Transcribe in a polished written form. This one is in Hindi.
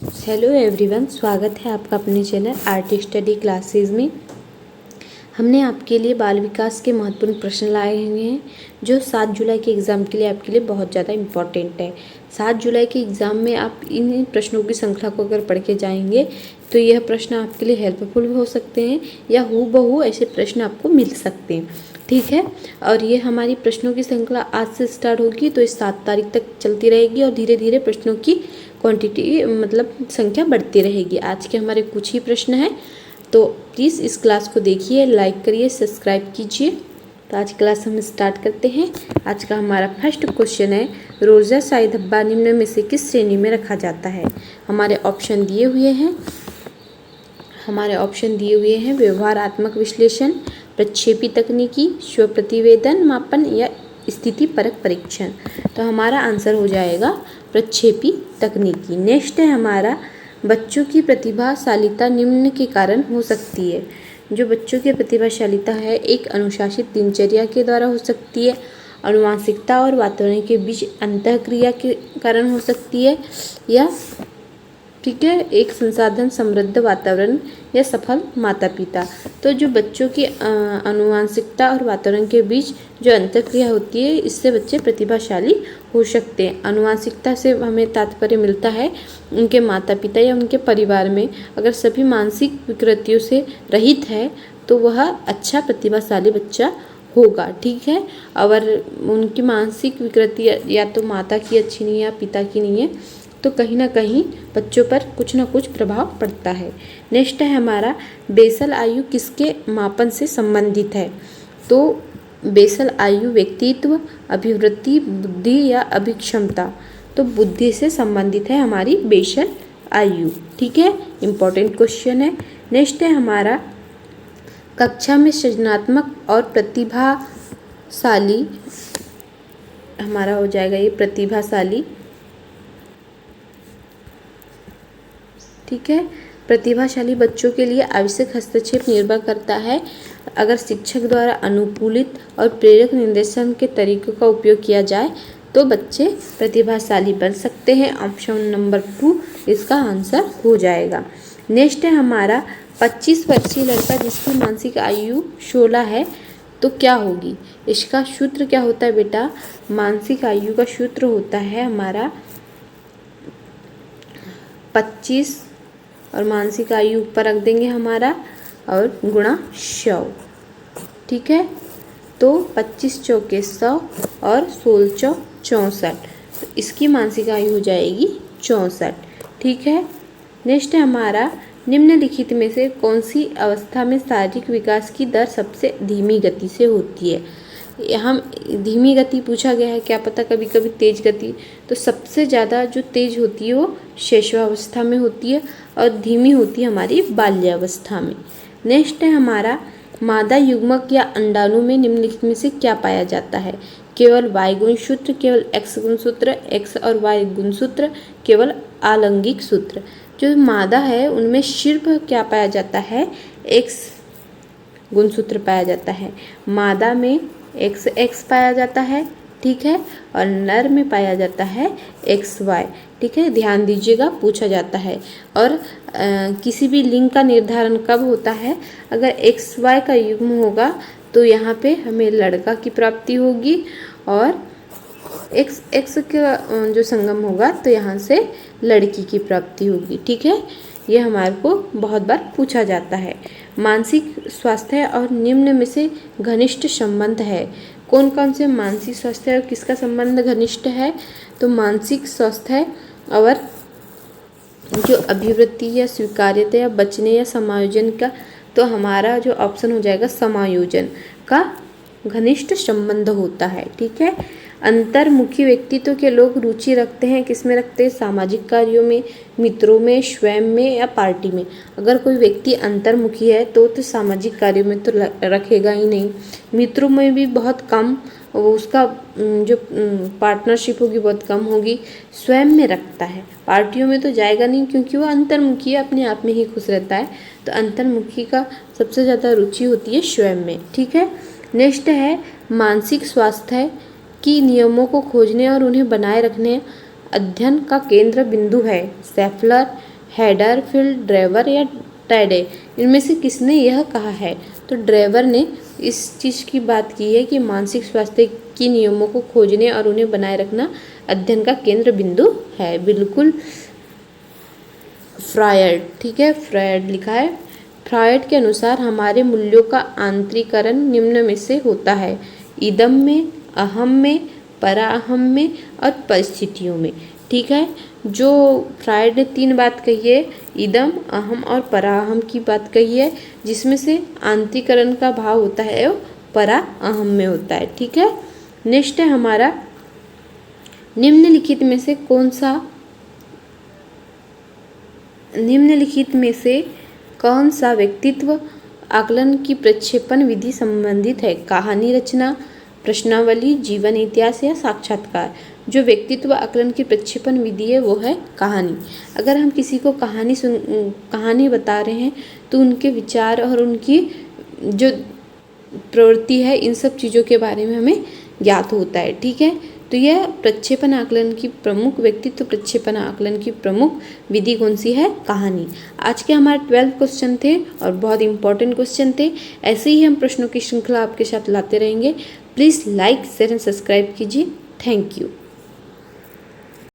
हेलो एवरीवन, स्वागत है आपका अपने चैनल आर्ट स्टडी क्लासेस में। हमने आपके लिए बाल विकास के महत्वपूर्ण प्रश्न लाए हुए हैं जो 7 जुलाई के एग्ज़ाम के लिए आपके लिए बहुत ज़्यादा इम्पॉर्टेंट है। 7 जुलाई के एग्ज़ाम में आप इन प्रश्नों की श्रृंखला को अगर पढ़ के जाएंगे तो यह प्रश्न आपके लिए हेल्पफुल भी हो सकते हैं या हूबहू ऐसे प्रश्न आपको मिल सकते हैं। ठीक है, और ये हमारी प्रश्नों की श्रृंखला आज से स्टार्ट होगी तो इस 7 तारीख तक चलती रहेगी और धीरे धीरे प्रश्नों की क्वांटिटी मतलब संख्या बढ़ती रहेगी। आज के हमारे कुछ ही प्रश्न हैं, तो प्लीज़ इस क्लास को देखिए, लाइक करिए, सब्सक्राइब कीजिए। तो आज क्लास हम स्टार्ट करते हैं। आज का हमारा फर्स्ट क्वेश्चन है, रोज़ा शाही धब्बा निम्न में से किस श्रेणी में रखा जाता है। हमारे ऑप्शन दिए हुए हैं व्यवहारात्मक विश्लेषण, प्रक्षेपी तकनीकी, स्व प्रतिवेदन मापन या स्थिति परक परीक्षण। तो हमारा आंसर हो जाएगा प्रक्षेपी तकनीकी। नेक्स्ट है हमारा, बच्चों की प्रतिभाशालिता निम्न के कारण हो सकती है। जो बच्चों की प्रतिभाशालिता है एक अनुशासित दिनचर्या के द्वारा हो सकती है, आनुवंशिकता और वातावरण के बीच अंतःक्रिया के कारण हो सकती है, या ठीक है एक संसाधन समृद्ध वातावरण या सफल माता पिता। तो जो बच्चों की आनुवंशिकता और वातावरण के बीच जो अंतःक्रिया होती है इससे बच्चे प्रतिभाशाली हो सकते हैं। आनुवंशिकता से हमें तात्पर्य मिलता है उनके माता पिता या उनके परिवार में अगर सभी मानसिक विकृतियों से रहित है तो वह अच्छा प्रतिभाशाली बच्चा होगा। ठीक है, अगर उनकी मानसिक विकृति या तो माता की अच्छी नहीं है या पिता की नहीं है तो कहीं ना कहीं बच्चों पर कुछ ना कुछ प्रभाव पड़ता है। नेक्स्ट है हमारा, बेसल आयु किसके मापन से संबंधित है। तो बेसल आयु व्यक्तित्व, अभिवृत्ति, बुद्धि या अभिक्षमता। तो बुद्धि से संबंधित है हमारी बेसल आयु। ठीक है, इम्पॉर्टेंट क्वेश्चन है। नेक्स्ट है हमारा, कक्षा में सृजनात्मक और प्रतिभाशाली, हमारा हो जाएगा ये प्रतिभाशाली। ठीक है, प्रतिभाशाली बच्चों के लिए आवश्यक हस्तक्षेप निर्भर करता है अगर शिक्षक द्वारा अनुकूलित और प्रेरक निर्देशन के तरीकों का उपयोग किया जाए तो बच्चे प्रतिभाशाली बन सकते हैं। ऑप्शन नंबर 2 इसका आंसर हो जाएगा। नेक्स्ट है हमारा, 25 वर्षीय लड़का जिसकी मानसिक आयु 16 है तो क्या होगी। इसका सूत्र क्या होता है बेटा, मानसिक आयु का सूत्र होता है हमारा 25 और मानसिक आयु ऊपर रख देंगे हमारा और गुणा 100। ठीक है, तो 25 चौके 100 और 16 चौक 64, तो इसकी मानसिक आयु हो जाएगी 64। ठीक है, नेक्स्ट है हमारा, निम्नलिखित में से कौन सी अवस्था में शारीरिक विकास की दर सबसे धीमी गति से होती है। हम धीमी गति पूछा गया है, क्या पता कभी कभी तेज गति। तो सबसे ज़्यादा जो तेज होती है वो शैशवावस्था में होती है और धीमी होती है हमारी बाल्यावस्था में। नेक्स्ट है हमारा, मादा युग्मक या अंडाणु में निम्नलिखित में से क्या पाया जाता है। केवल वाई गुणसूत्र, केवल एक्स गुणसूत्र, एक्स और वाई गुणसूत्र, केवल आलैंगिक सूत्र। जो मादा है उनमें सिर्फ क्या पाया जाता है, एक्स गुणसूत्र पाया जाता है। मादा में एक्स पाया जाता है, ठीक है, और नर में पाया जाता है एक्स वाई। ठीक है, ध्यान दीजिएगा, पूछा जाता है। और किसी भी लिंग का निर्धारण कब होता है, अगर एक्स वाई का युग्म होगा तो यहाँ पे हमें लड़का की प्राप्ति होगी और एक्स का जो संगम होगा तो यहाँ से लड़की की प्राप्ति होगी। ठीक है, ये हमारे को बहुत बार पूछा जाता है। मानसिक स्वास्थ्य और निम्न में से घनिष्ठ संबंध है। कौन कौन से मानसिक स्वास्थ्य और किसका संबंध घनिष्ठ है, तो मानसिक स्वास्थ्य और जो अभिवृत्ति या स्वीकार्यता या बचने या समायोजन का, तो हमारा जो ऑप्शन हो जाएगा समायोजन का घनिष्ठ संबंध होता है। ठीक है, अंतर्मुखी व्यक्तित्व के लोग रुचि रखते हैं किस में रखते हैं, सामाजिक कार्यों में, मित्रों में, स्वयं में या पार्टी में। अगर कोई व्यक्ति अंतर्मुखी है तो सामाजिक कार्यों में तो रखेगा ही नहीं, मित्रों में भी बहुत कम, उसका जो पार्टनरशिप होगी बहुत कम होगी। स्वयं में रखता है, पार्टियों में तो जाएगा नहीं क्योंकि वो अंतर्मुखी है, अपने आप में ही खुश रहता है। तो अंतर्मुखी का सबसे ज़्यादा रुचि होती है स्वयं में। ठीक है, नेक्स्ट है, मानसिक स्वास्थ्य की नियमों को खोजने और उन्हें बनाए रखने अध्ययन का केंद्र बिंदु है। सेफलर, हेडर, फील्ड, ड्राइवर या टैडे, इनमें से किसने यह कहा है? तो ड्राइवर ने इस चीज़ की बात की है कि मानसिक स्वास्थ्य के नियमों को खोजने और उन्हें बनाए रखना अध्ययन का केंद्र बिंदु है। बिल्कुल फ्रायड, ठीक है, फ्रायड लिखा है। फ्रायड के अनुसार हमारे मूल्यों का आंतरिकरण निम्न में से होता है: इदम में, अहम में, पराअहम में और परिस्थितियों में। ठीक है, जो फ्रायड ने 3 बात कही है, इदम, अहम और पराअहम की बात कही है, जिसमें से आंतरिकरण का भाव होता है वो पराअहम में होता है। ठीक है, नेक्स्ट है हमारा, निम्नलिखित में से कौन सा व्यक्तित्व आकलन की प्रक्षेपण विधि संबंधित है? कहानी रचना, प्रश्नावली, जीवन इतिहास या साक्षात्कार? जो व्यक्तित्व आकलन की प्रक्षेपण विधि है वो है कहानी। अगर हम किसी को कहानी बता रहे हैं तो उनके विचार और उनकी जो प्रवृत्ति है, इन सब चीज़ों के बारे में हमें ज्ञात होता है। ठीक है, तो यह प्रक्षेपण आकलन की प्रमुख व्यक्तित्व प्रक्षेपण आकलन की प्रमुख विधि कौन सी है? कहानी। आज के हमारे 12 क्वेश्चन थे और बहुत इंपॉर्टेंट क्वेश्चन थे। ऐसे ही हम प्रश्नों की श्रृंखला आपके साथ लाते रहेंगे। Please like, share and subscribe कीजिए। Thank you.